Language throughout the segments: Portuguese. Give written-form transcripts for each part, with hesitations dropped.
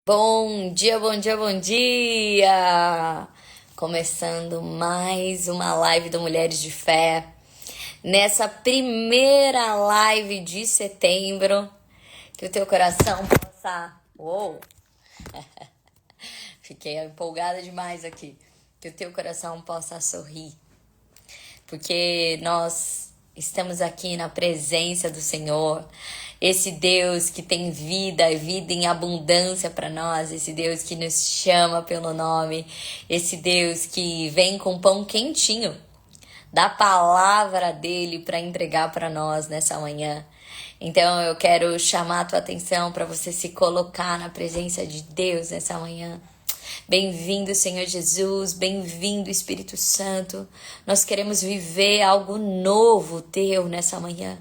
Bom dia, bom dia, bom dia! Começando mais uma live do Mulheres de Fé. Nessa primeira live de setembro, que o teu coração possa... Uou! Fiquei empolgada demais aqui. Que o teu coração possa sorrir. Porque nós estamos aqui na presença do Senhor. Esse Deus que tem vida e vida em abundância para nós. Esse Deus que nos chama pelo nome. Esse Deus que vem com pão quentinho da palavra dele para entregar para nós nessa manhã. Então eu quero chamar a tua atenção para você se colocar na presença de Deus nessa manhã. Bem-vindo, Senhor Jesus, bem-vindo, Espírito Santo. Nós queremos viver algo novo teu nessa manhã.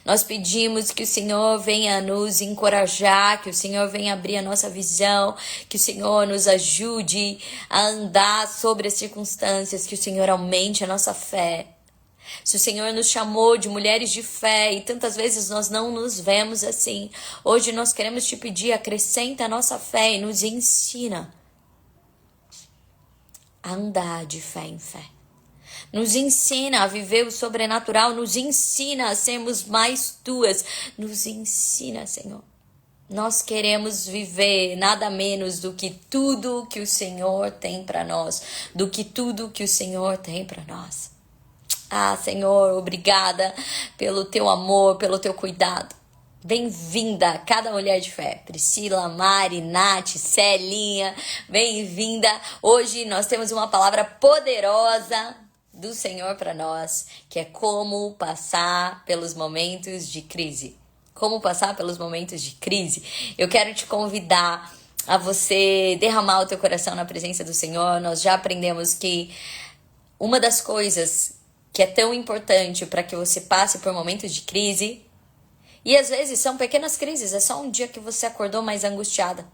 Nós pedimos que o Senhor venha nos encorajar, que o Senhor venha abrir a nossa visão, que o Senhor nos ajude a andar sobre as circunstâncias, que o Senhor aumente a nossa fé. Se o Senhor nos chamou de mulheres de fé e tantas vezes nós não nos vemos assim, hoje nós queremos te pedir, acrescenta a nossa fé e nos ensina a andar de fé em fé. Nos ensina a viver o sobrenatural, nos ensina a sermos mais tuas, nos ensina, Senhor. Nós queremos viver nada menos do que tudo que o Senhor tem para nós, do que tudo que o Senhor tem para nós. Ah, Senhor, obrigada pelo teu amor, pelo teu cuidado. Bem-vinda, cada mulher de fé. Priscila, Mari, Nath, Celinha, bem-vinda. Hoje nós temos uma palavra poderosa do Senhor para nós, que é como passar pelos momentos de crise. Como passar pelos momentos de crise. Eu quero te convidar a você derramar o teu coração na presença do Senhor. Nós já aprendemos que uma das coisas que é tão importante para que você passe por momentos de crise, e às vezes são pequenas crises, é só um dia que você acordou mais angustiada.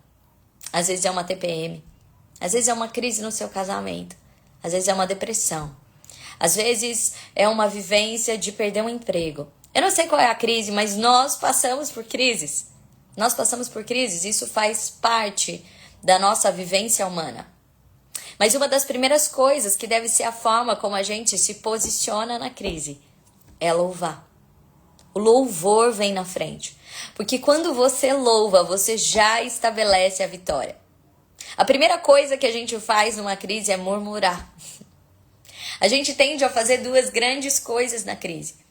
Às vezes é uma TPM, às vezes é uma crise no seu casamento, às vezes é uma depressão, às vezes é uma vivência de perder um emprego. Eu não sei qual é a crise, mas nós passamos por crises. Nós passamos por crises, isso faz parte da nossa vivência humana. Mas uma das primeiras coisas que deve ser a forma como a gente se posiciona na crise é louvar. O louvor vem na frente. Porque quando você louva, você já estabelece a vitória. A primeira coisa que a gente faz numa crise é murmurar. A gente tende a fazer duas grandes coisas na crise.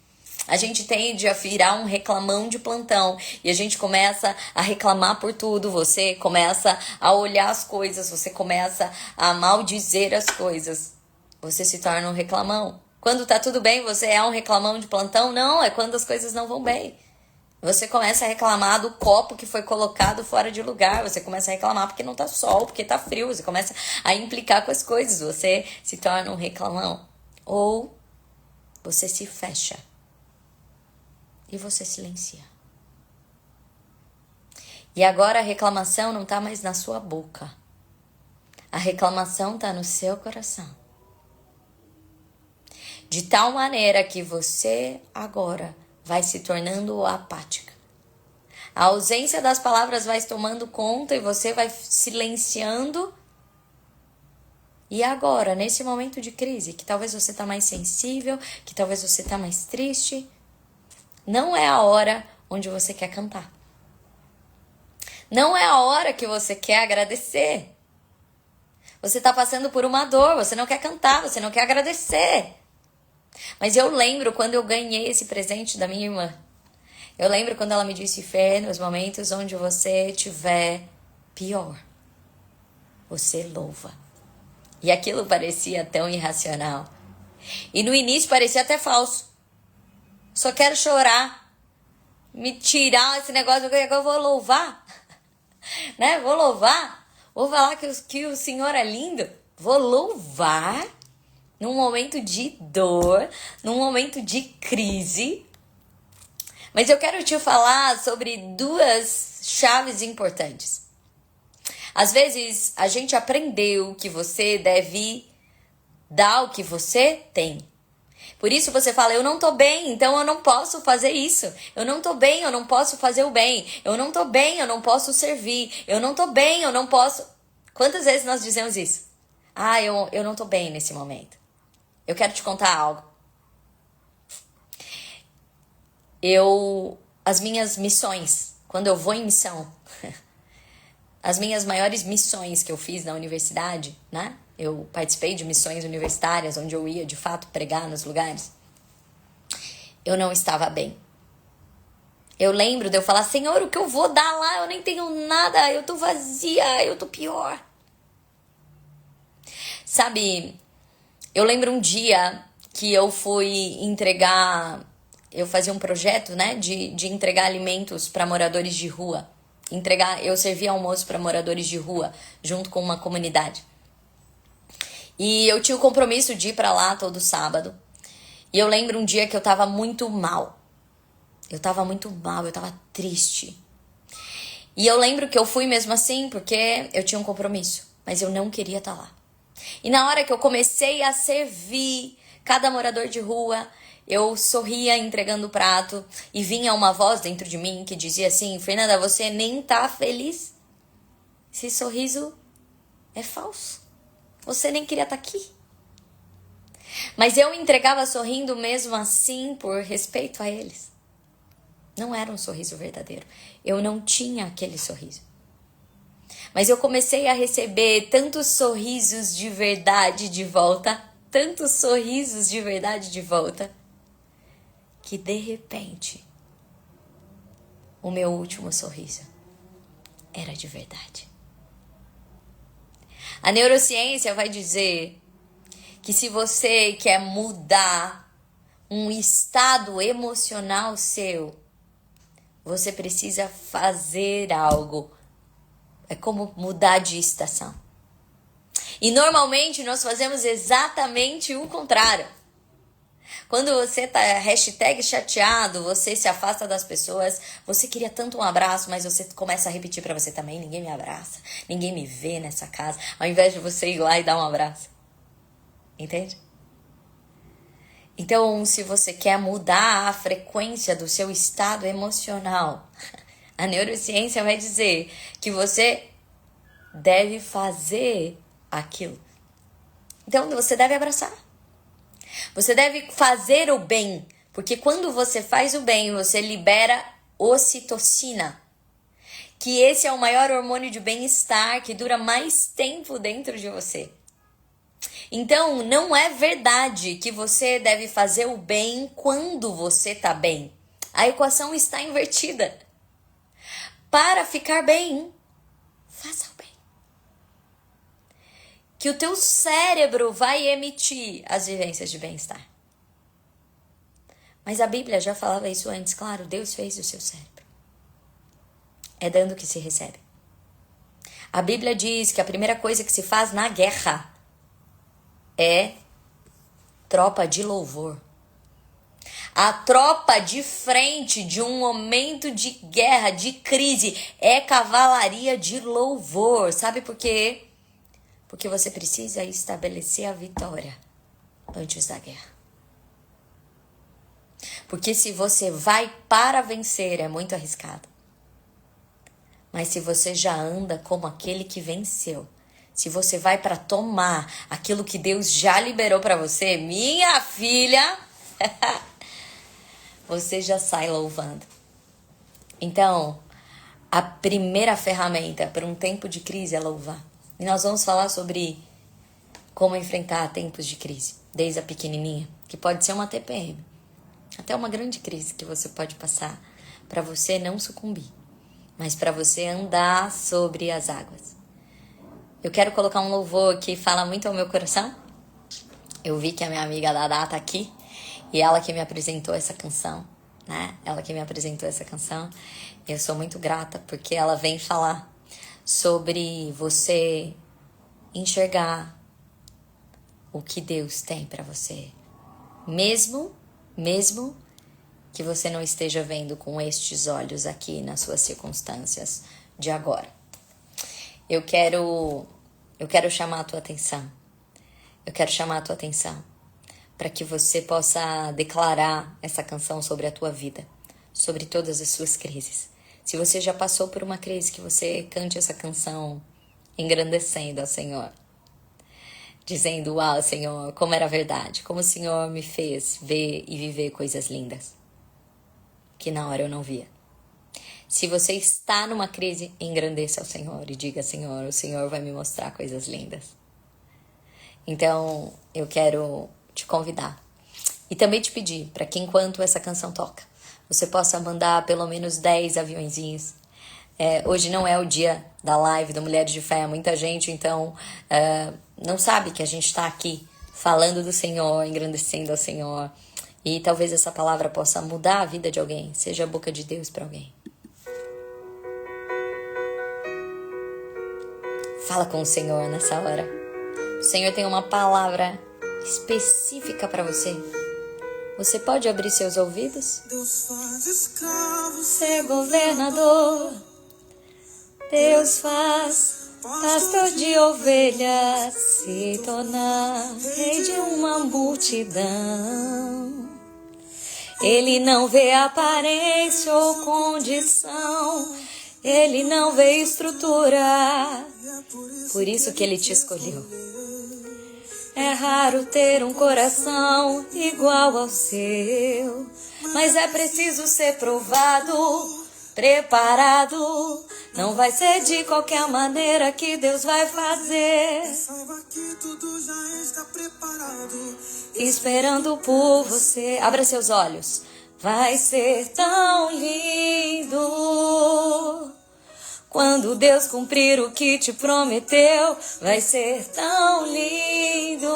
A gente tende a virar um reclamão de plantão e a gente começa a reclamar por tudo, você começa a olhar as coisas, você começa a maldizer as coisas. Você se torna um reclamão. Quando tá tudo bem, você é um reclamão de plantão? Não, é quando as coisas não vão bem. Você começa a reclamar do copo que foi colocado fora de lugar, você começa a reclamar porque não tá sol, porque tá frio, você começa a implicar com as coisas, você se torna um reclamão. Ou você se fecha. E você silencia. E agora a reclamação não está mais na sua boca. A reclamação está no seu coração. De tal maneira que você agora vai se tornando apática. A ausência das palavras vai tomando conta e você vai silenciando. E agora, nesse momento de crise, que talvez você está mais sensível, que talvez você está mais triste, não é a hora onde você quer cantar. Não é a hora que você quer agradecer. Você está passando por uma dor, você não quer cantar, você não quer agradecer. Mas eu lembro quando eu ganhei esse presente da minha irmã. Eu lembro quando ela me disse, Fê, nos momentos onde você estiver pior, você louva. E aquilo parecia tão irracional. E no início parecia até falso. Só quero chorar, me tirar esse negócio que eu vou louvar, né? Vou louvar, vou falar que o Senhor é lindo, vou louvar num momento de dor, num momento de crise. Mas eu quero te falar sobre duas chaves importantes. Às vezes a gente aprendeu que você deve dar o que você tem. Por isso você fala, eu não tô bem, então eu não posso fazer isso. Eu não tô bem, eu não posso fazer o bem. Eu não tô bem, eu não posso servir. Eu não tô bem, eu não posso... Quantas vezes nós dizemos isso? Ah, eu não tô bem nesse momento. Eu quero te contar algo. As minhas missões, quando eu vou em missão, as minhas maiores missões que eu fiz na universidade, né? Eu participei de missões universitárias, onde eu ia, de fato, pregar nos lugares. Eu não estava bem. Eu lembro de eu falar, Senhor, o que eu vou dar lá? Eu nem tenho nada, eu tô vazia, eu tô pior. Sabe, eu lembro um dia que eu fui entregar... Eu fazia um projeto, né, de entregar alimentos para moradores de rua. Eu servia almoço para moradores de rua, junto com uma comunidade. E eu tinha o compromisso de ir para lá todo sábado. E eu lembro um dia que eu tava muito mal. Eu tava triste. E eu lembro que eu fui mesmo assim, porque eu tinha um compromisso. Mas eu não queria estar lá. E na hora que eu comecei a servir cada morador de rua, eu sorria entregando o prato e vinha uma voz dentro de mim que dizia assim, Fernanda, você nem tá feliz? Esse sorriso é falso. Você nem queria estar aqui. Mas eu entregava sorrindo mesmo assim por respeito a eles. Não era um sorriso verdadeiro. Eu não tinha aquele sorriso. Mas eu comecei a receber tantos sorrisos de verdade de volta, tantos sorrisos de verdade de volta, que de repente o meu último sorriso era de verdade. A neurociência vai dizer que se você quer mudar um estado emocional seu, você precisa fazer algo. É como mudar de estação. E normalmente nós fazemos exatamente o contrário. Quando você tá #chateado, você se afasta das pessoas, você queria tanto um abraço, mas você começa a repetir pra você também, ninguém me abraça, ninguém me vê nessa casa, ao invés de você ir lá e dar um abraço. Entende? Então, se você quer mudar a frequência do seu estado emocional, a neurociência vai dizer que você deve fazer aquilo. Então, você deve abraçar. Você deve fazer o bem, porque quando você faz o bem, você libera ocitocina, que esse é o maior hormônio de bem-estar, que dura mais tempo dentro de você. Então, não é verdade que você deve fazer o bem quando você tá bem. A equação está invertida. Para ficar bem, faça o bem. Que o teu cérebro vai emitir as vivências de bem-estar. Mas a Bíblia já falava isso antes, claro, Deus fez o seu cérebro. É dando que se recebe. A Bíblia diz que a primeira coisa que se faz na guerra é tropa de louvor. A tropa de frente de um momento de guerra, de crise, é cavalaria de louvor. Sabe por quê? Porque você precisa estabelecer a vitória antes da guerra. Porque se você vai para vencer, é muito arriscado. Mas se você já anda como aquele que venceu, se você vai para tomar aquilo que Deus já liberou para você, minha filha, você já sai louvando. Então, a primeira ferramenta para um tempo de crise é louvar. E nós vamos falar sobre como enfrentar tempos de crise, desde a pequenininha, que pode ser uma TPM, até uma grande crise que você pode passar, para você não sucumbir, mas para você andar sobre as águas. Eu quero colocar um louvor que fala muito ao meu coração. Eu vi que a minha amiga Dada tá aqui, e ela que me apresentou essa canção, né? Ela que me apresentou essa canção. Eu sou muito grata porque ela vem falar sobre você enxergar o que Deus tem para você, mesmo que você não esteja vendo com estes olhos aqui nas suas circunstâncias de agora. Eu quero chamar a tua atenção. Eu quero chamar a tua atenção para que você possa declarar essa canção sobre a tua vida, sobre todas as suas crises. Se você já passou por uma crise, que você cante essa canção engrandecendo ao Senhor, dizendo: uau, Senhor, como era verdade, como o Senhor me fez ver e viver coisas lindas que na hora eu não via. Se você está numa crise, engrandeça ao Senhor e diga: Senhor, o Senhor vai me mostrar coisas lindas. Então, eu quero te convidar e também te pedir para que, enquanto essa canção toca, você possa mandar pelo menos 10 aviõezinhos. Hoje não é o dia da live do Mulheres de Fé, muita gente então não sabe que a gente está aqui falando do Senhor, engrandecendo ao Senhor, e talvez essa palavra possa mudar a vida de alguém, seja a boca de Deus para alguém. Fala com o Senhor nessa hora. O Senhor tem uma palavra específica para você. Você pode abrir seus ouvidos? Deus faz escravo Ser governador. Deus faz pastor de ovelhas se tornar rei de uma multidão. Ele não vê aparência ou condição, ele não vê estrutura, por isso que ele te escolheu. É raro ter um coração igual ao seu, mas é preciso ser provado, preparado. Não vai ser de qualquer maneira que Deus vai fazer. Saiba que tudo já está preparado, Esperando por você. Abra seus olhos. Vai ser tão lindo quando Deus cumprir o que te prometeu. Vai ser tão lindo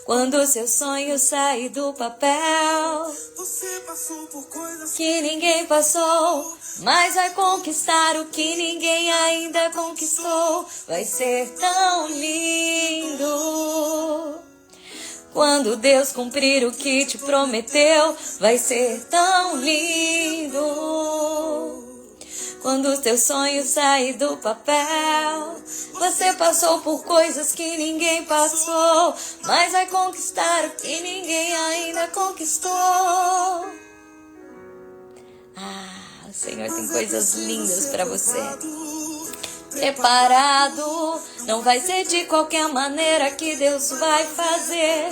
quando seu sonho sair do papel. você passou por coisas Que ninguém passou, mas vai conquistar o que ninguém ainda conquistou. Vai ser tão lindo quando Deus cumprir o que te prometeu. Vai ser tão lindo quando os teus sonhos sair do papel. Você passou por coisas que ninguém passou, mas vai conquistar o que ninguém ainda conquistou. O Senhor tem coisas lindas para você. Preparado, não vai ser de qualquer maneira que Deus vai fazer.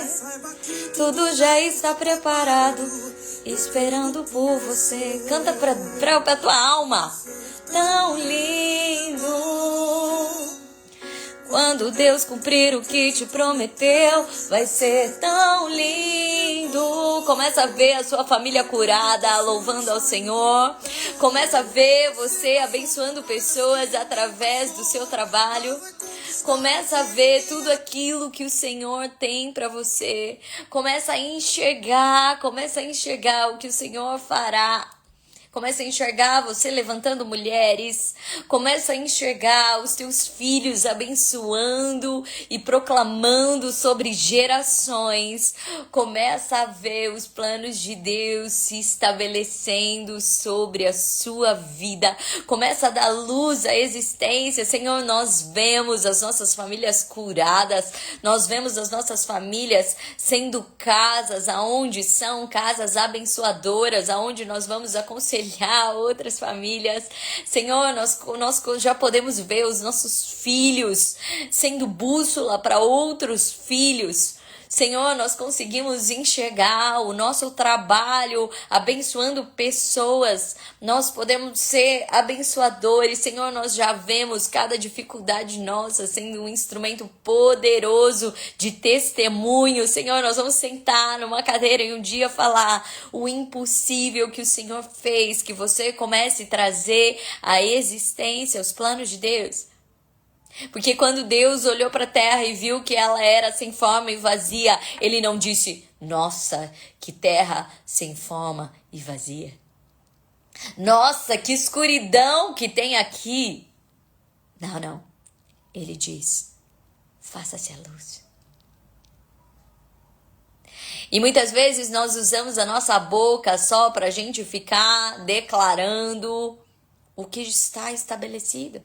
Tudo já está preparado, esperando por você. Canta pra tua alma. Tão lindo quando Deus cumprir o que te prometeu. Vai ser tão lindo. Começa a ver a sua família curada, louvando ao Senhor. Começa a ver você abençoando pessoas através do seu trabalho. Começa a ver tudo aquilo que o Senhor tem para você. Começa a enxergar o que o Senhor fará. Começa a enxergar você levantando mulheres. Começa a enxergar os teus filhos abençoando e proclamando sobre gerações. Começa a ver os planos de Deus se estabelecendo sobre a sua vida. Começa a dar luz à existência. Senhor, nós vemos as nossas famílias curadas. Nós vemos as nossas famílias sendo casas aonde são casas abençoadoras, aonde nós vamos aconselhar outras famílias. Senhor, nós já podemos ver os nossos filhos sendo bússola para outros filhos. Senhor, nós conseguimos enxergar o nosso trabalho abençoando pessoas. Nós podemos ser abençoadores. Senhor, nós já vemos cada dificuldade nossa sendo um instrumento poderoso de testemunho. Senhor, nós vamos sentar numa cadeira e um dia falar o impossível que o Senhor fez, que você comece a trazer à existência os planos de Deus. Porque quando Deus olhou para a terra e viu que ela era sem forma e vazia, ele não disse: nossa, que terra sem forma e vazia. Nossa, que escuridão que tem aqui. Não. Ele diz: faça-se a luz. E muitas vezes nós usamos a nossa boca só para a gente ficar declarando o que está estabelecido.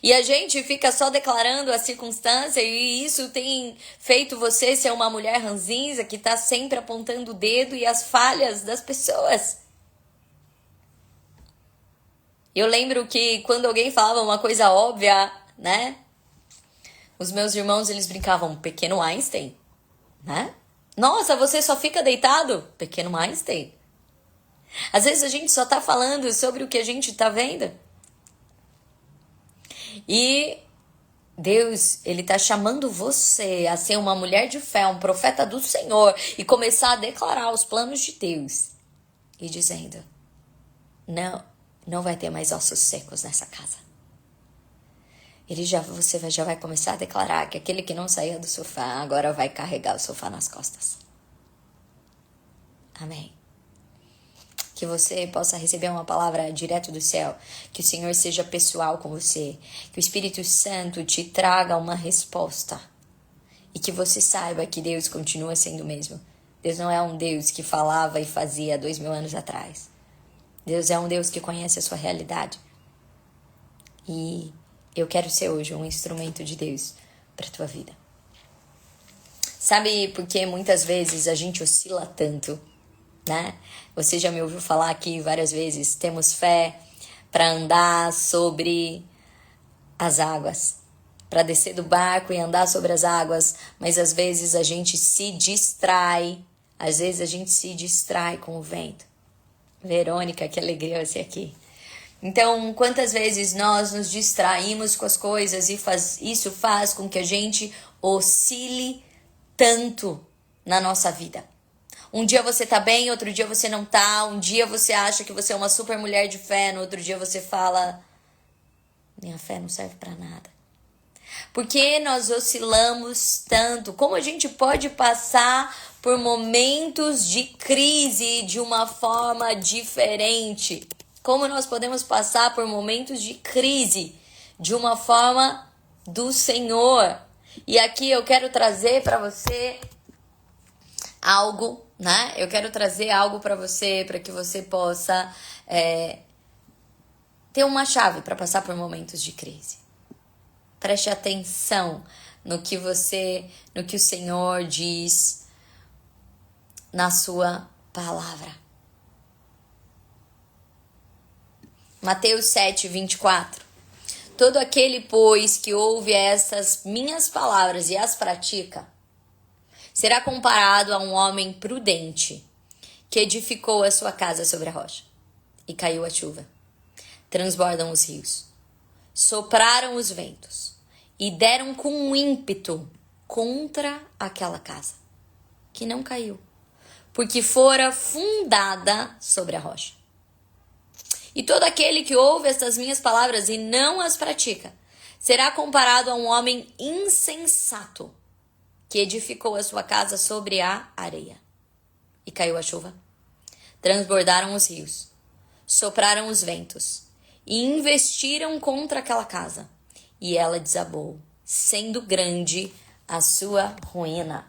E a gente fica só declarando a circunstância e isso tem feito você ser uma mulher ranzinza que tá sempre apontando o dedo e as falhas das pessoas. Eu lembro que quando alguém falava uma coisa óbvia, né? Os meus irmãos, eles brincavam, pequeno Einstein, né? Nossa, você só fica deitado? Pequeno Einstein. Às vezes a gente só tá falando sobre o que a gente tá vendo. E Deus, ele tá chamando você a ser uma mulher de fé, um profeta do Senhor e começar a declarar os planos de Deus. E dizendo, não vai ter mais ossos secos nessa casa. Você já vai começar a declarar que aquele que não saía do sofá agora vai carregar o sofá nas costas. Amém. Que você possa receber uma palavra direto do céu. Que o Senhor seja pessoal com você. Que o Espírito Santo te traga uma resposta. E que você saiba que Deus continua sendo o mesmo. Deus não é um Deus que falava e fazia 2000 anos atrás. Deus é um Deus que conhece a sua realidade. E eu quero ser hoje um instrumento de Deus para a tua vida. Sabe por que muitas vezes a gente oscila tanto? Né? Você já me ouviu falar aqui várias vezes, temos fé para andar sobre as águas, para descer do barco e andar sobre as águas, mas às vezes a gente se distrai, com o vento. Verônica, que alegria você aqui. Então, quantas vezes nós nos distraímos com as coisas e isso faz com que a gente oscile tanto na nossa vida. Um dia você tá bem, outro dia você não tá. Um dia você acha que você é uma super mulher de fé, no outro dia você fala, minha fé não serve pra nada. Por que nós oscilamos tanto? Como a gente pode passar por momentos de crise de uma forma diferente? Como nós podemos passar por momentos de crise de uma forma do Senhor? E aqui eu quero trazer para você algo, né? Eu quero trazer algo para você, para que você possa ter uma chave para passar por momentos de crise. Preste atenção no que o Senhor diz na sua palavra. Mateus 7, 24. Todo aquele, pois, que ouve essas minhas palavras e as pratica, será comparado a um homem prudente que edificou a sua casa sobre a rocha. E caiu a chuva. Transbordam os rios. Sopraram os ventos. E deram com um ímpeto contra aquela casa. Que não caiu. Porque fora fundada sobre a rocha. E todo aquele que ouve estas minhas palavras e não as pratica, será comparado a um homem insensato que edificou a sua casa sobre a areia. E caiu a chuva. Transbordaram os rios. Sopraram os ventos. E investiram contra aquela casa. E ela desabou, sendo grande a sua ruína.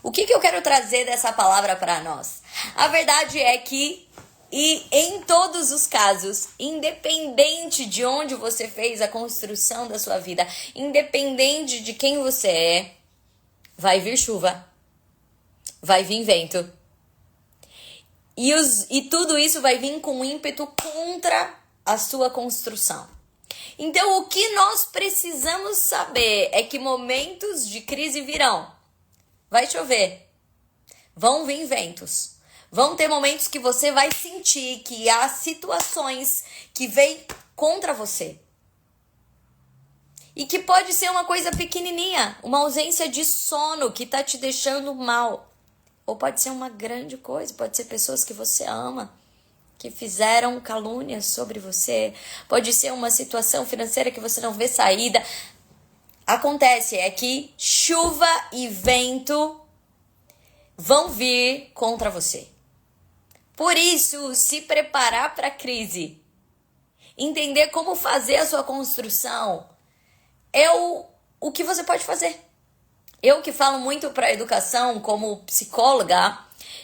O que eu quero trazer dessa palavra para nós? A verdade é que, e em todos os casos, independente de onde você fez a construção da sua vida, independente de quem você é, vai vir chuva, vai vir vento. E tudo isso vai vir com ímpeto contra a sua construção. Então, o que nós precisamos saber é que momentos de crise virão. Vai chover, vão vir ventos. Vão ter momentos que você vai sentir que há situações que vêm contra você. E que pode ser uma coisa pequenininha, uma ausência de sono que tá te deixando mal. Ou pode ser uma grande coisa, pode ser pessoas que você ama, que fizeram calúnias sobre você. Pode ser uma situação financeira que você não vê saída. Acontece é que chuva e vento vão vir contra você. Por isso, se preparar para a crise, entender como fazer a sua construção, é o que você pode fazer. Eu que falo muito para a educação como psicóloga,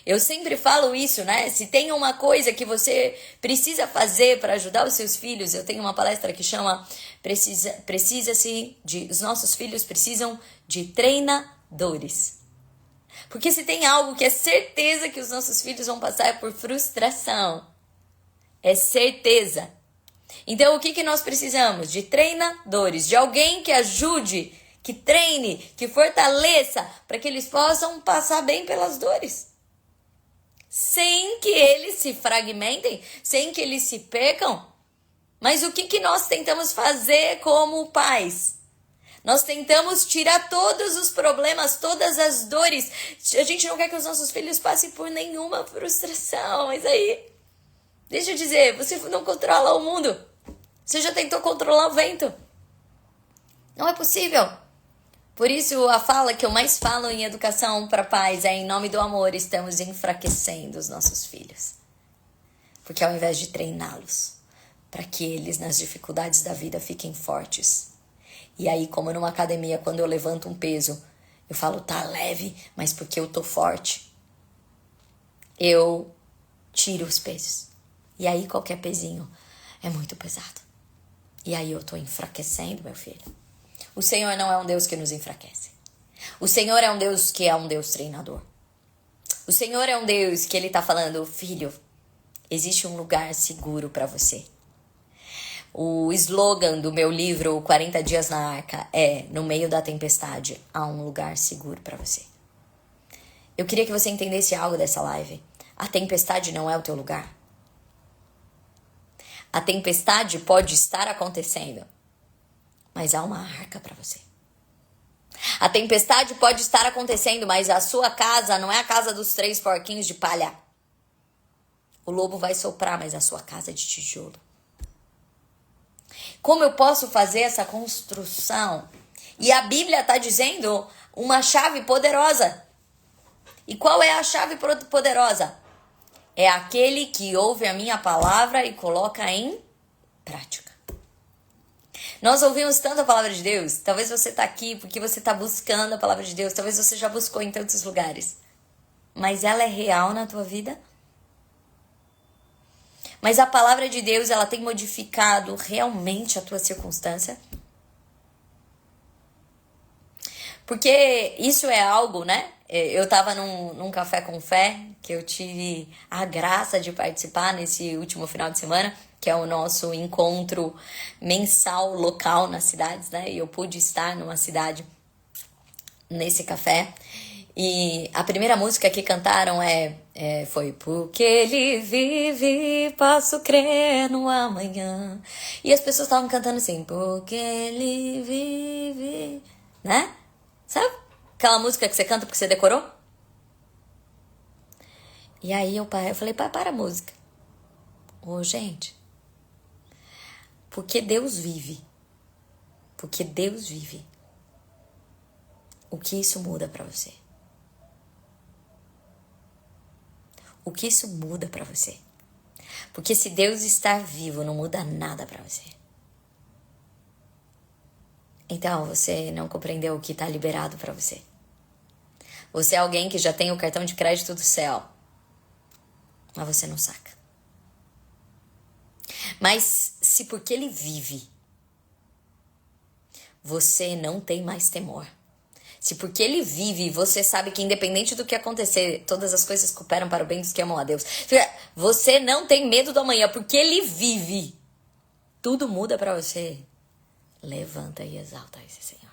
Eu sempre falo isso, né? Se tem uma coisa que você precisa fazer para ajudar os seus filhos, eu tenho uma palestra que chama os nossos filhos precisam de treinadores. Porque se tem algo que é certeza que os nossos filhos vão passar é por frustração. É certeza. Então, o que nós precisamos? De treinadores, de alguém que ajude, que treine, que fortaleça, para que eles possam passar bem pelas dores. Sem que eles se fragmentem, sem que eles se percam. Mas o que nós tentamos fazer como pais? Nós tentamos tirar todos os problemas, todas as dores. A gente não quer que os nossos filhos passem por nenhuma frustração. Mas aí, deixa eu dizer, você não controla o mundo. Você já tentou controlar o vento. Não é possível. Por isso, a fala que eu mais falo em educação para pais é: em nome do amor, estamos enfraquecendo os nossos filhos. Porque ao invés de treiná-los, para que eles, nas dificuldades da vida, fiquem fortes. E aí, como numa academia, quando eu levanto um peso, eu falo, tá leve, mas porque eu tô forte. Eu tiro os pesos. E aí, qualquer pezinho é muito pesado. E aí, eu tô enfraquecendo, meu filho. O Senhor não é um Deus que nos enfraquece. O Senhor é um Deus que é um Deus treinador. O Senhor é um Deus que Ele tá falando, filho, existe um lugar seguro para você. O slogan do meu livro 40 Dias na Arca é: no meio da tempestade há um lugar seguro para você. Eu queria que você entendesse algo dessa live. A tempestade não é o teu lugar. A tempestade pode estar acontecendo, mas há uma arca para você. A tempestade pode estar acontecendo, mas a sua casa não é a casa dos 3 porquinhos de palha. O lobo vai soprar, mas a sua casa é de tijolo. Como eu posso fazer essa construção? E a Bíblia está dizendo uma chave poderosa. E qual é a chave poderosa? É aquele que ouve a minha palavra e coloca em prática. Nós ouvimos tanto a palavra de Deus. Talvez você está aqui porque você está buscando a palavra de Deus. Talvez você já buscou em tantos lugares. Mas ela é real na tua vida? Mas a palavra de Deus, ela tem modificado realmente a tua circunstância? Porque isso é algo, né? Eu estava num café com fé, que eu tive a graça de participar nesse último final de semana, que é o nosso encontro mensal local nas cidades, né? E eu pude estar numa cidade nesse café. E a primeira música que cantaram foi Porque Ele vive, posso crer no amanhã. E as pessoas estavam cantando assim, porque Ele vive, né? Sabe aquela música que você canta porque você decorou? E aí eu falei, pai, para a música. Ô, gente, porque Deus vive. Porque Deus vive. O que isso muda pra você? O que isso muda pra você? Porque se Deus está vivo, não muda nada pra você. Então, você não compreendeu o que está liberado pra você. Você é alguém que já tem o cartão de crédito do céu, mas você não saca. Mas se porque Ele vive, você não tem mais temor. Se porque Ele vive, você sabe que independente do que acontecer, todas as coisas cooperam para o bem dos que amam a Deus. Você não tem medo do amanhã, porque Ele vive. Tudo muda para você. Levanta e exalta esse Senhor.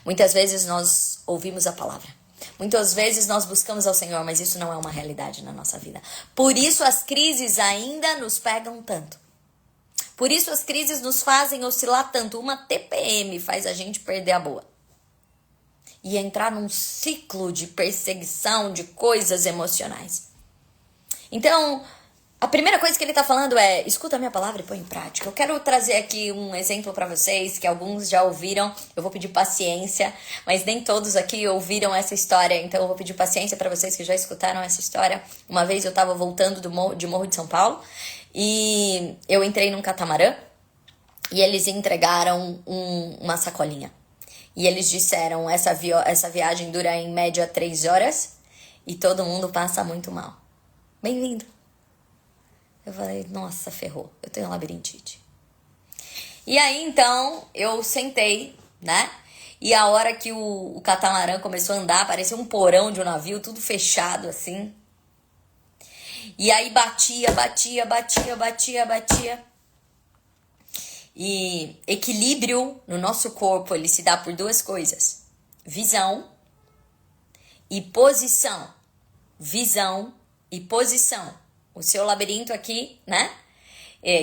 Muitas vezes nós ouvimos a palavra. Muitas vezes nós buscamos ao Senhor, mas isso não é uma realidade na nossa vida. Por isso as crises ainda nos pegam tanto. Por isso as crises nos fazem oscilar tanto. Uma TPM faz a gente perder a boa. E entrar num ciclo de perseguição de coisas emocionais. Então, a primeira coisa que ele está falando é, escuta a minha palavra e põe em prática. Eu quero trazer aqui um exemplo para vocês, que alguns já ouviram. Eu vou pedir paciência, mas nem todos aqui ouviram essa história. Então eu vou pedir paciência para vocês que já escutaram essa história. Uma vez eu estava voltando de Morro de São Paulo. E eu entrei num catamarã e eles entregaram uma sacolinha. E eles disseram, essa viagem dura em média 3 horas e todo mundo passa muito mal. Bem-vindo. Eu falei, nossa, ferrou, eu tenho labirintite. E aí, então, eu sentei, né? E a hora que o catamarã começou a andar, parecia um porão de um navio, tudo fechado, assim. E aí batia. E equilíbrio no nosso corpo, ele se dá por duas coisas. Visão e posição. Visão e posição. O seu labirinto aqui, né?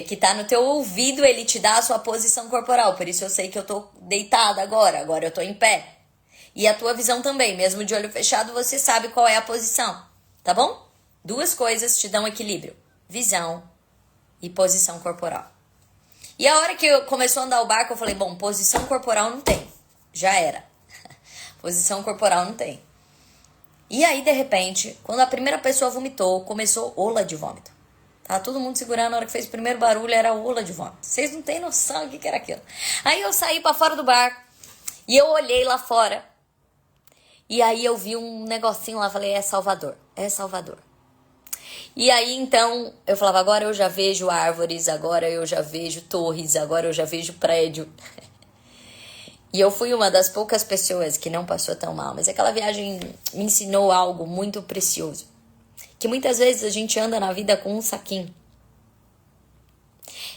Que tá no teu ouvido, ele te dá a sua posição corporal. Por isso eu sei que eu tô deitada agora eu tô em pé. E a tua visão também, mesmo de olho fechado, você sabe qual é a posição, tá bom? Duas coisas te dão equilíbrio: visão e posição corporal. E a hora que começou a andar o barco, eu falei, bom, posição corporal não tem. Já era. Posição corporal não tem. E aí, de repente, quando a primeira pessoa vomitou, começou ola de vômito. Tava todo mundo segurando, na hora que fez o primeiro barulho, era ola de vômito. Vocês não têm noção do que era aquilo. Aí eu saí pra fora do barco e eu olhei lá fora. E aí eu vi um negocinho lá, falei, é Salvador. E aí, então, eu falava, agora eu já vejo árvores, agora eu já vejo torres, agora eu já vejo prédio. E eu fui uma das poucas pessoas que não passou tão mal. Mas aquela viagem me ensinou algo muito precioso. Que muitas vezes a gente anda na vida com um saquinho.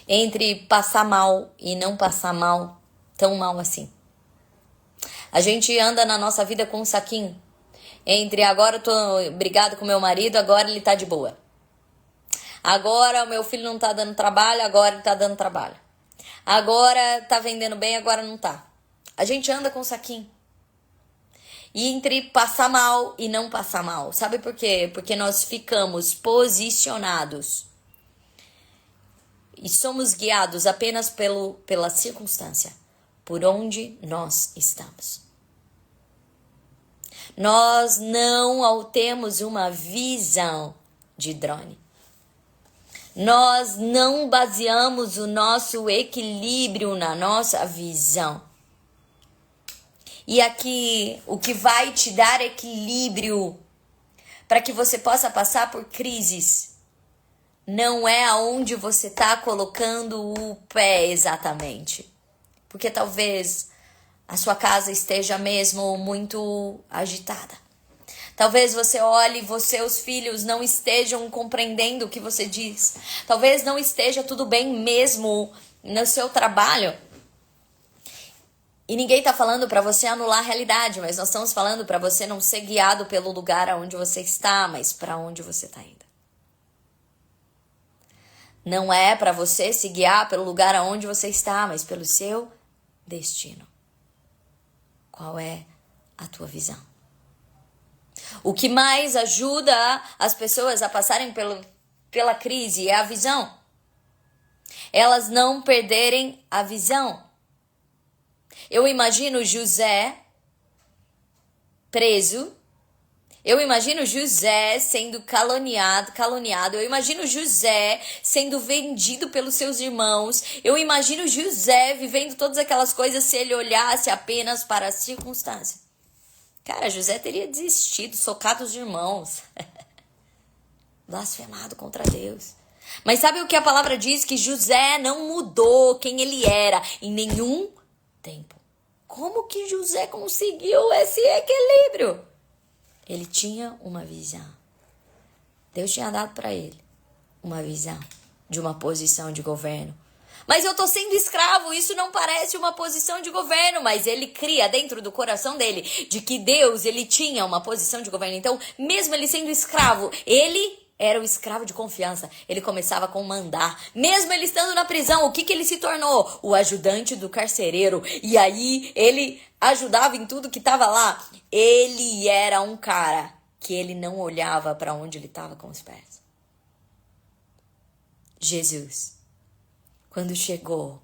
Entre passar mal e não passar mal, tão mal assim. A gente anda na nossa vida com um saquinho. Entre agora eu tô brigada com meu marido, agora ele tá de boa. Agora o meu filho não tá dando trabalho, agora ele tá dando trabalho. Agora tá vendendo bem, agora não tá. A gente anda com um saquinho. E entre passar mal e não passar mal. Sabe por quê? Porque nós ficamos posicionados. E somos guiados apenas pela circunstância. Por onde nós estamos. Nós não temos uma visão de drone. Nós não baseamos o nosso equilíbrio na nossa visão. E aqui, o que vai te dar equilíbrio para que você possa passar por crises não é aonde você está colocando o pé exatamente. Porque talvez a sua casa esteja mesmo muito agitada. Talvez você olhe e seus filhos não estejam compreendendo o que você diz. Talvez não esteja tudo bem mesmo no seu trabalho. E ninguém está falando para você anular a realidade, mas nós estamos falando para você não ser guiado pelo lugar aonde você está, mas para onde você está indo. Não é para você se guiar pelo lugar aonde você está, mas pelo seu destino. Qual é a tua visão? O que mais ajuda as pessoas a passarem pela crise é a visão. Elas não perderem a visão. Eu imagino José preso. Eu imagino José sendo caluniado. Eu imagino José sendo vendido pelos seus irmãos. Eu imagino José vivendo todas aquelas coisas se ele olhasse apenas para a circunstância. Cara, José teria desistido, socado os irmãos. Blasfemado contra Deus. Mas sabe o que a palavra diz? Que José não mudou quem ele era em nenhum tempo. Como que José conseguiu esse equilíbrio? Ele tinha uma visão. Deus tinha dado para ele uma visão de uma posição de governo. Mas eu tô sendo escravo, isso não parece uma posição de governo, mas ele cria dentro do coração dele de que Deus, ele tinha uma posição de governo. Então, mesmo ele sendo escravo, ele era o escravo de confiança. Ele começava a comandar. Mesmo ele estando na prisão, o que ele se tornou? O ajudante do carcereiro. E aí, ele ajudava em tudo que estava lá. Ele era um cara que ele não olhava para onde ele estava com os pés. Jesus, quando chegou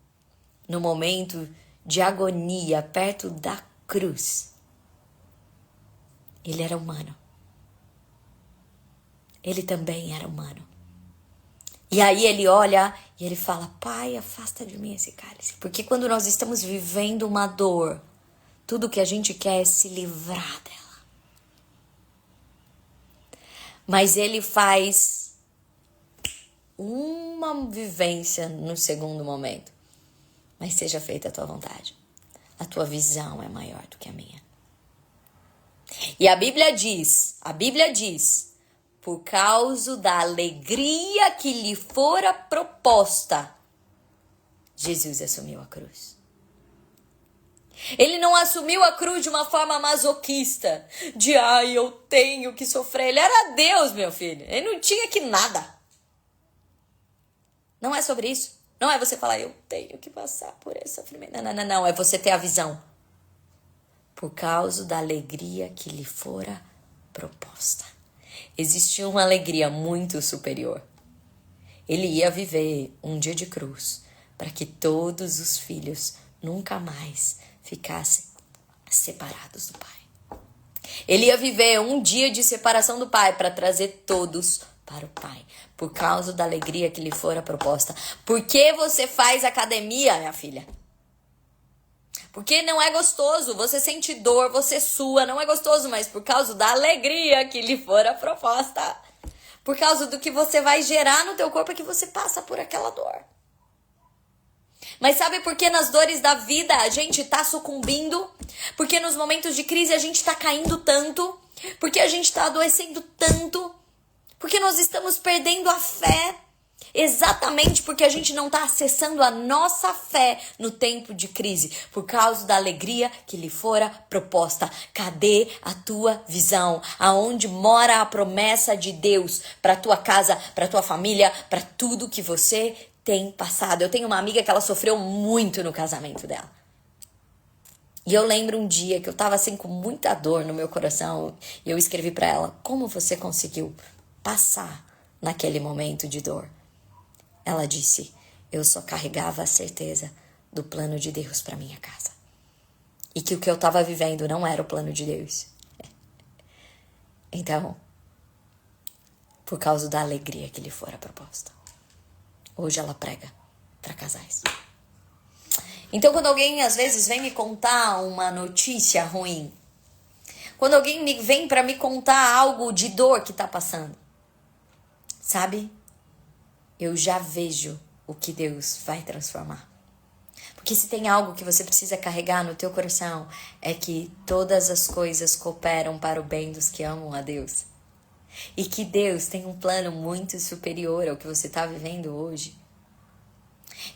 no momento de agonia perto da cruz, ele era humano. Ele também era humano. E aí ele olha e ele fala, Pai, afasta de mim esse cálice. Porque quando nós estamos vivendo uma dor, tudo que a gente quer é se livrar dela. Mas ele faz uma vivência no segundo momento. Mas seja feita a tua vontade. A tua visão é maior do que a minha. E a Bíblia diz, por causa da alegria que lhe fora proposta, Jesus assumiu a cruz. Ele não assumiu a cruz de uma forma masoquista, de eu tenho que sofrer. Ele era Deus, meu filho. Ele não tinha que nada. Não é sobre isso. Não é você falar, eu tenho que passar por esse sofrimento. Não. É você ter a visão. Por causa da alegria que lhe fora proposta. Existia uma alegria muito superior. Ele ia viver um dia de cruz para que todos os filhos nunca mais ficassem separados do Pai. Ele ia viver um dia de separação do Pai para trazer todos para o Pai. Por causa da alegria que lhe fora proposta. Por que você faz academia, minha filha? Porque não é gostoso, você sente dor, você sua, não é gostoso, mas por causa da alegria que lhe fora proposta. Por causa do que você vai gerar no teu corpo é que você passa por aquela dor. Mas sabe por que nas dores da vida a gente tá sucumbindo? Porque nos momentos de crise a gente tá caindo tanto? Porque a gente tá adoecendo tanto? Porque nós estamos perdendo a fé? Exatamente porque a gente não está acessando a nossa fé no tempo de crise, por causa da alegria que lhe fora proposta. Cadê a tua visão? Aonde mora a promessa de Deus para tua casa, para tua família, para tudo que você tem passado? Eu tenho uma amiga que ela sofreu muito no casamento dela. E eu lembro um dia que eu estava assim com muita dor no meu coração e eu escrevi para ela: como você conseguiu passar naquele momento de dor? Ela disse: eu só carregava a certeza do plano de Deus para minha casa. E que o que eu estava vivendo não era o plano de Deus. Então, por causa da alegria que lhe fora proposta, hoje ela prega para casais. Então, quando alguém às vezes vem me contar uma notícia ruim, quando alguém vem para me contar algo de dor que está passando, sabe? Eu já vejo o que Deus vai transformar. Porque se tem algo que você precisa carregar no teu coração, é que todas as coisas cooperam para o bem dos que amam a Deus. E que Deus tem um plano muito superior ao que você está vivendo hoje.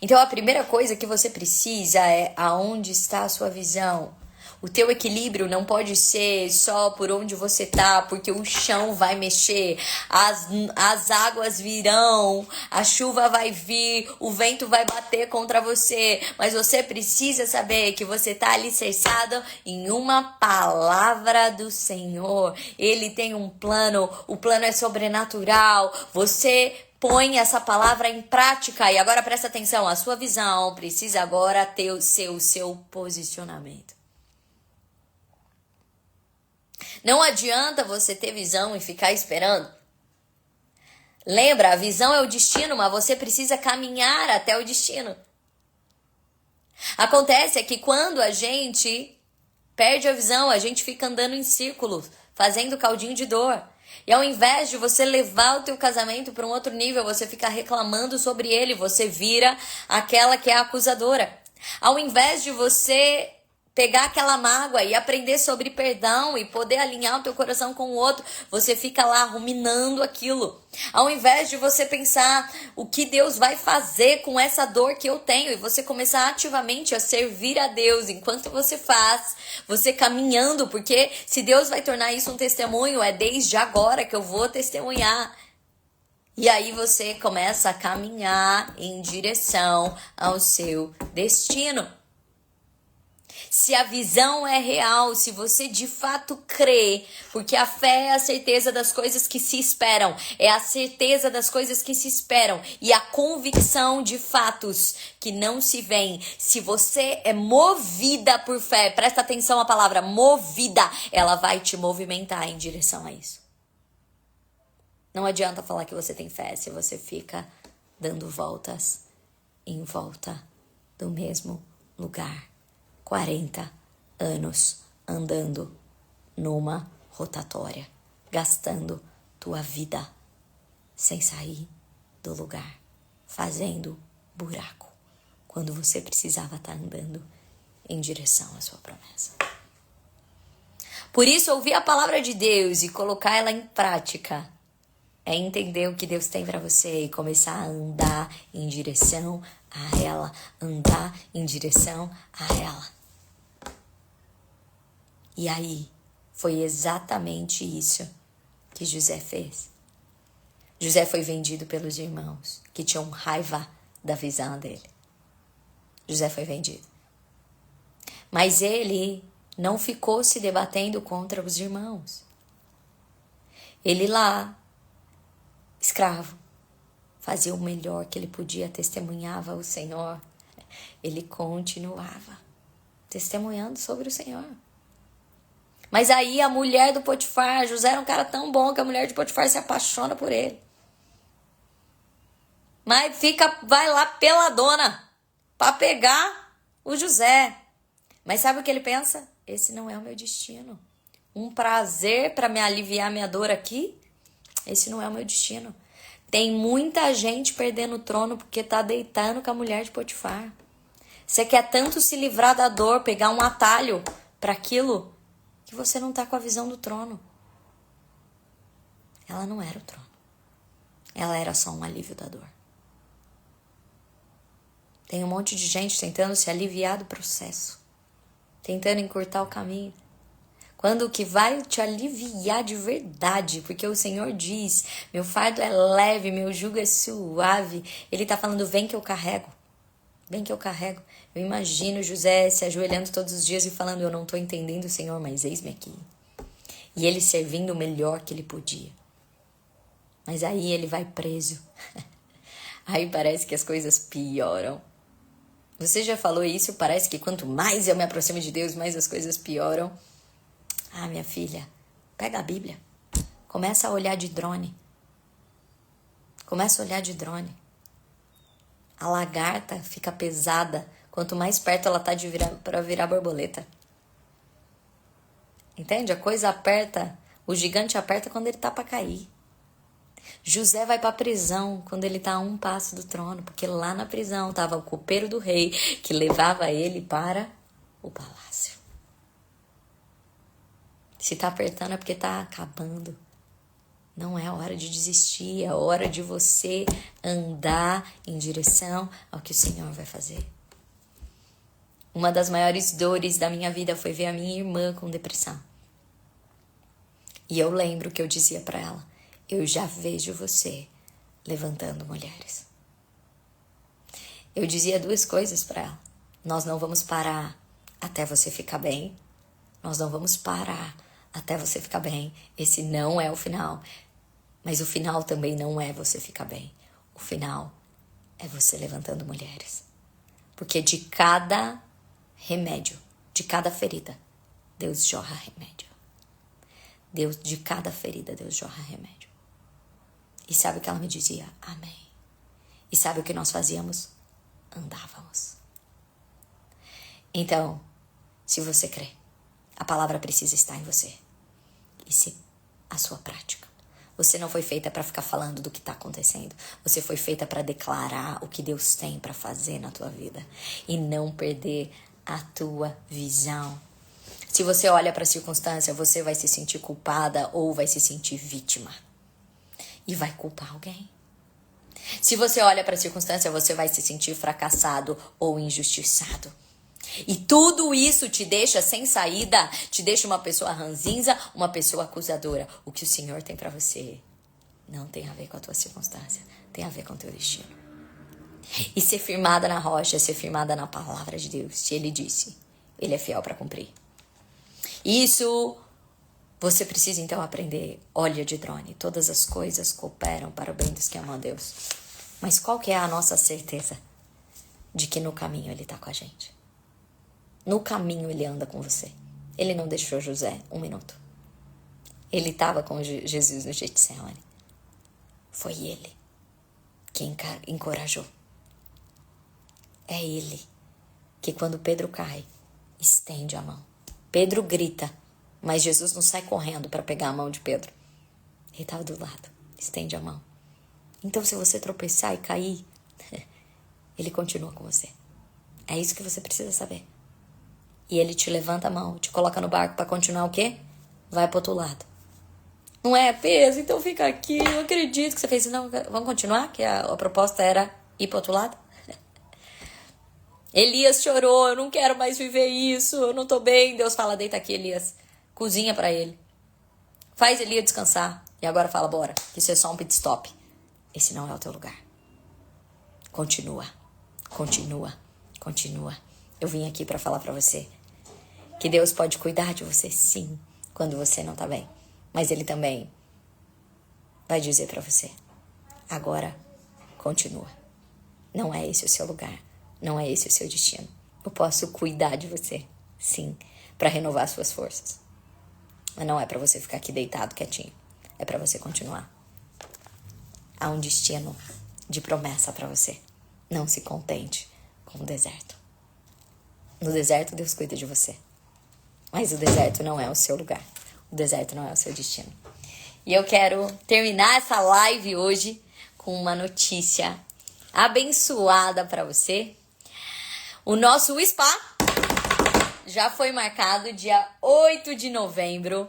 Então a primeira coisa que você precisa é aonde está a sua visão. O teu equilíbrio não pode ser só por onde você tá, porque o chão vai mexer, as águas virão, a chuva vai vir, o vento vai bater contra você, mas você precisa saber que você tá alicerçado em uma palavra do Senhor. Ele tem um plano, o plano é sobrenatural, você põe essa palavra em prática. E agora presta atenção, a sua visão precisa agora ter o seu posicionamento. Não adianta você ter visão e ficar esperando. Lembra, a visão é o destino, mas você precisa caminhar até o destino. Acontece que quando a gente perde a visão, a gente fica andando em círculos, fazendo caldinho de dor. E ao invés de você levar o teu casamento para um outro nível, você fica reclamando sobre ele, você vira aquela que é a acusadora. Ao invés de você pegar aquela mágoa e aprender sobre perdão e poder alinhar o teu coração com o outro, você fica lá ruminando aquilo. Ao invés de você pensar o que Deus vai fazer com essa dor que eu tenho e você começar ativamente a servir a Deus enquanto você faz, você caminhando, porque se Deus vai tornar isso um testemunho, é desde agora que eu vou testemunhar. E aí você começa a caminhar em direção ao seu destino. Se a visão é real, se você de fato crê, porque a fé é a certeza das coisas que se esperam, é a certeza das coisas que se esperam e a convicção de fatos que não se veem. Se você é movida por fé, presta atenção à palavra movida, ela vai te movimentar em direção a isso. Não adianta falar que você tem fé se você fica dando voltas em volta do mesmo lugar. 40 anos andando numa rotatória, gastando tua vida sem sair do lugar, fazendo buraco, quando você precisava estar andando em direção à sua promessa. Por isso, ouvir a palavra de Deus e colocar ela em prática é entender o que Deus tem para você e começar a andar em direção a ela, andar em direção a ela. E aí, foi exatamente isso que José fez. José foi vendido pelos irmãos, que tinham raiva da visão dele. José foi vendido. Mas ele não ficou se debatendo contra os irmãos. Ele lá, escravo, fazia o melhor que ele podia, testemunhava o Senhor. Ele continuava testemunhando sobre o Senhor. Mas aí a mulher do Potifar, José era um cara tão bom que a mulher de Potifar se apaixona por ele. Mas vai lá peladona para pegar o José. Mas sabe o que ele pensa? Esse não é o meu destino. Um prazer para me aliviar minha dor aqui? Esse não é o meu destino. Tem muita gente perdendo o trono porque tá deitando com a mulher de Potifar. Você quer tanto se livrar da dor, pegar um atalho para aquilo, que você não tá com a visão do trono. Ela não era o trono. Ela era só um alívio da dor. Tem um monte de gente tentando se aliviar do processo, tentando encurtar o caminho, quando o que vai te aliviar de verdade, porque o Senhor diz, meu fardo é leve, meu jugo é suave, ele tá falando, vem que eu carrego, vem que eu carrego. Eu imagino José se ajoelhando todos os dias e falando, eu não tô entendendo, Senhor, mas eis-me aqui. E ele servindo o melhor que ele podia. Mas aí ele vai preso. Aí parece que as coisas pioram. Você já falou isso? Parece que quanto mais eu me aproximo de Deus, mais as coisas pioram. Ah, minha filha, pega a Bíblia. Começa a olhar de drone. Começa a olhar de drone. A lagarta fica pesada quanto mais perto ela tá de para virar borboleta. Entende? A coisa aperta, o gigante aperta quando ele tá para cair. José vai para a prisão quando ele está a um passo do trono, porque lá na prisão estava o copeiro do rei que levava ele para o palácio. Se está apertando é porque está acabando. Não é hora de desistir, é hora de você andar em direção ao que o Senhor vai fazer. Uma das maiores dores da minha vida foi ver a minha irmã com depressão. E eu lembro que eu dizia para ela, eu já vejo você levantando mulheres. Eu dizia duas coisas para ela. Nós não vamos parar até você ficar bem. Nós não vamos parar até você ficar bem. Esse não é o final. Mas o final também não é você ficar bem. O final é você levantando mulheres. Porque de cada remédio, de cada ferida, Deus jorra remédio. De cada ferida, Deus jorra remédio. E sabe o que ela me dizia? Amém. E sabe o que nós fazíamos? Andávamos. Então, se você crê, a palavra precisa estar em você. E se a sua prática. Você não foi feita para ficar falando do que está acontecendo. Você foi feita para declarar o que Deus tem para fazer na tua vida. E não perder a tua visão. Se você olha para a circunstância, você vai se sentir culpada ou vai se sentir vítima. E vai culpar alguém. Se você olha para a circunstância, você vai se sentir fracassado ou injustiçado. E tudo isso te deixa sem saída, te deixa uma pessoa ranzinza, uma pessoa acusadora. O que o Senhor tem para você não tem a ver com a tua circunstância, tem a ver com o teu destino. E ser firmada na rocha, ser firmada na palavra de Deus. Se Ele disse, Ele é fiel para cumprir. Isso você precisa então aprender. Olha de drone, todas as coisas cooperam para o bem dos que amam a Deus. Mas qual que é a nossa certeza de que no caminho Ele está com a gente? No caminho Ele anda com você. Ele não deixou José um minuto. Ele estava com Jesus no Getsemane. Foi Ele que encorajou. É Ele que quando Pedro cai, estende a mão. Pedro grita, mas Jesus não sai correndo para pegar a mão de Pedro. Ele estava do lado. Estende a mão. Então, se você tropeçar e cair, ele continua com você. É isso que você precisa saber. E ele te levanta a mão, te coloca no barco para continuar o quê? Vai pro outro lado. Não é peso, então fica aqui. Eu acredito que você fez. Não, vamos continuar? Que a proposta era ir pro outro lado? Elias chorou, eu não quero mais viver isso, eu não tô bem. Deus fala, deita aqui, Elias. Cozinha pra ele. Faz Elias descansar. E agora fala, bora, que isso é só um pit stop. Esse não é o teu lugar. Continua, continua, continua. Eu vim aqui pra falar pra você que Deus pode cuidar de você, sim, quando você não tá bem. Mas Ele também vai dizer pra você, agora, continua. Não é esse o seu lugar. Não é esse o seu destino. Eu posso cuidar de você, sim, pra renovar suas forças. Mas não é pra você ficar aqui deitado, quietinho. É pra você continuar. Há um destino de promessa pra você. Não se contente com o deserto. No deserto, Deus cuida de você. Mas o deserto não é o seu lugar. O deserto não é o seu destino. E eu quero terminar essa live hoje com uma notícia abençoada pra você. O nosso spa já foi marcado dia 8 de novembro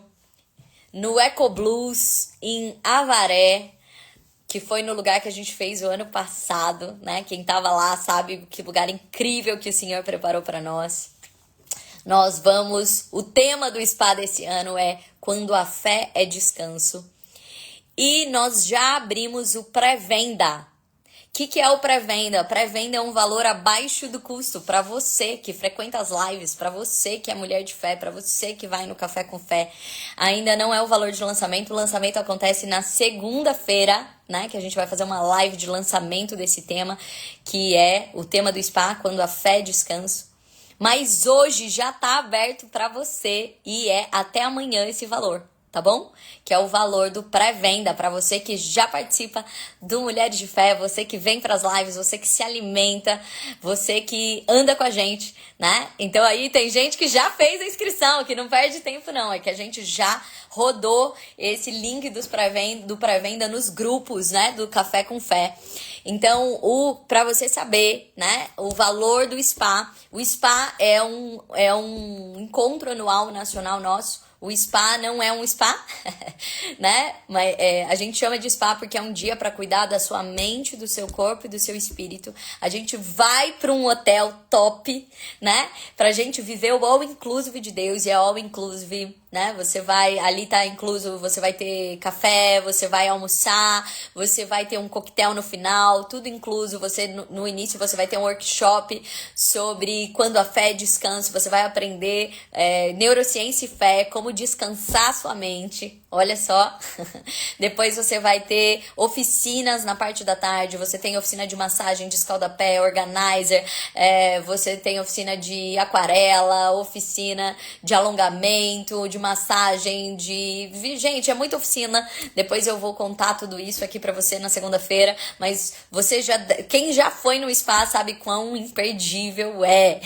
no Eco Blues em Avaré, que foi no lugar que a gente fez o ano passado, né? Quem tava lá sabe que lugar incrível que o Senhor preparou para nós. O tema do spa desse ano é Quando a Fé é Descanso. E nós já abrimos o pré-venda. O que é o pré-venda? Pré-venda é um valor abaixo do custo para você que frequenta as lives, para você que é mulher de fé, para você que vai no Café com Fé. Ainda não é o valor de lançamento. O lançamento acontece na segunda-feira, né? Que a gente vai fazer uma live de lançamento desse tema, que é o tema do spa, Quando a Fé é Descanso. Mas hoje já tá aberto para você e é até amanhã esse valor. Tá bom? Que é o valor do pré-venda para você que já participa do Mulheres de Fé, você que vem para as lives, você que se alimenta, você que anda com a gente, né? Então aí tem gente que já fez a inscrição, que não perde tempo não, é que a gente já rodou esse link do pré-venda nos grupos, né, do Café com Fé. Então, para você saber, né, o valor do spa, o spa é um encontro anual nacional nosso. O spa não é um spa, né? Mas a gente chama de spa porque é um dia para cuidar da sua mente, do seu corpo e do seu espírito. A gente vai para um hotel top, né? Pra gente viver o all inclusive de Deus, e é all inclusive, né? Você vai, ali tá incluso, você vai ter café, você vai almoçar, você vai ter um coquetel no final, tudo incluso. Você no início você vai ter um workshop sobre quando a fé é descanso, você vai aprender neurociência e fé, como descansar sua mente. Olha só. Depois você vai ter oficinas na parte da tarde, você tem oficina de massagem de escaldapé, organizer, você tem oficina de aquarela, oficina de alongamento, de massagem, gente, é muita oficina. Depois eu vou contar tudo isso aqui pra você na segunda-feira, mas quem já foi no spa sabe quão imperdível é.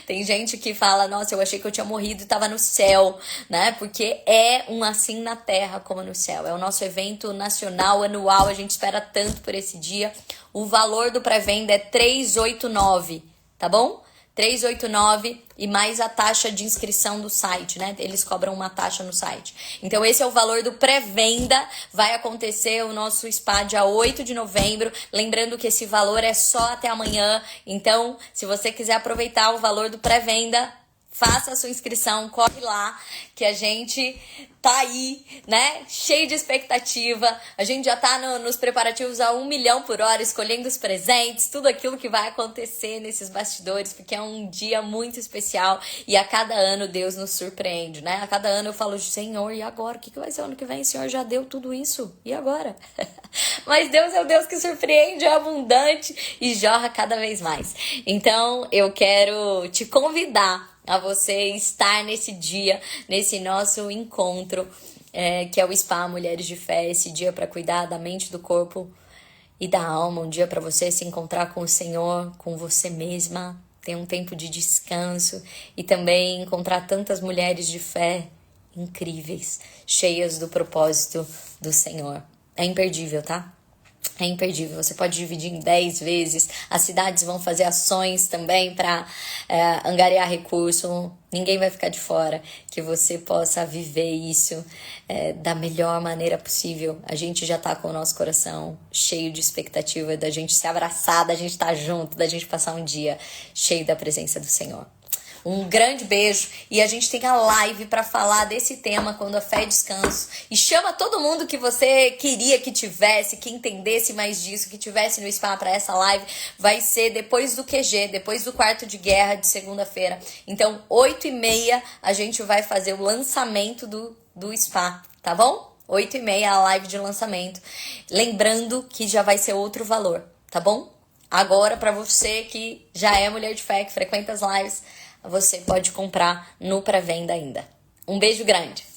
Tem gente que fala, nossa, eu achei que eu tinha morrido e tava no céu, né? Porque é um assim na terra como no céu. É o nosso evento nacional anual, a gente espera tanto por esse dia. O valor do pré-venda é 389, tá bom? 389 e mais a taxa de inscrição do site, né? Eles cobram uma taxa no site. Então esse é o valor do pré-venda. Vai acontecer o nosso spa dia 8 de novembro. Lembrando que esse valor é só até amanhã. Então, se você quiser aproveitar o valor do pré-venda, faça a sua inscrição, corre lá, que a gente tá aí, né, cheio de expectativa. A gente já tá nos preparativos a 1 milhão por hora, escolhendo os presentes, tudo aquilo que vai acontecer nesses bastidores, porque é um dia muito especial e a cada ano Deus nos surpreende, né? A cada ano eu falo, Senhor, e agora? O que vai ser o ano que vem? O Senhor já deu tudo isso, e agora? Mas Deus é o Deus que surpreende, é abundante e jorra cada vez mais. Então, eu quero te convidar a você estar nesse dia, nesse nosso encontro, que é o Spa Mulheres de Fé, esse dia para cuidar da mente, do corpo e da alma, um dia para você se encontrar com o Senhor, com você mesma, ter um tempo de descanso e também encontrar tantas mulheres de fé incríveis, cheias do propósito do Senhor. É imperdível, tá? É imperdível, você pode dividir em 10 vezes, as cidades vão fazer ações também para angariar recurso, ninguém vai ficar de fora, que você possa viver isso da melhor maneira possível. A gente já tá com o nosso coração cheio de expectativa da gente se abraçar, da gente estar junto, da gente passar um dia cheio da presença do Senhor. Um grande beijo e a gente tem a live para falar desse tema quando a fé é descanso. E chama todo mundo que você queria que tivesse, que entendesse mais disso, que tivesse no spa para essa live. Vai ser depois do QG, depois do quarto de guerra de segunda-feira. Então, 8h30 a gente vai fazer o lançamento do spa, tá bom? 8h30 a live de lançamento. Lembrando que já vai ser outro valor, tá bom? Agora, para você que já é mulher de fé, que frequenta as lives, você pode comprar no pré-venda ainda. Um beijo grande!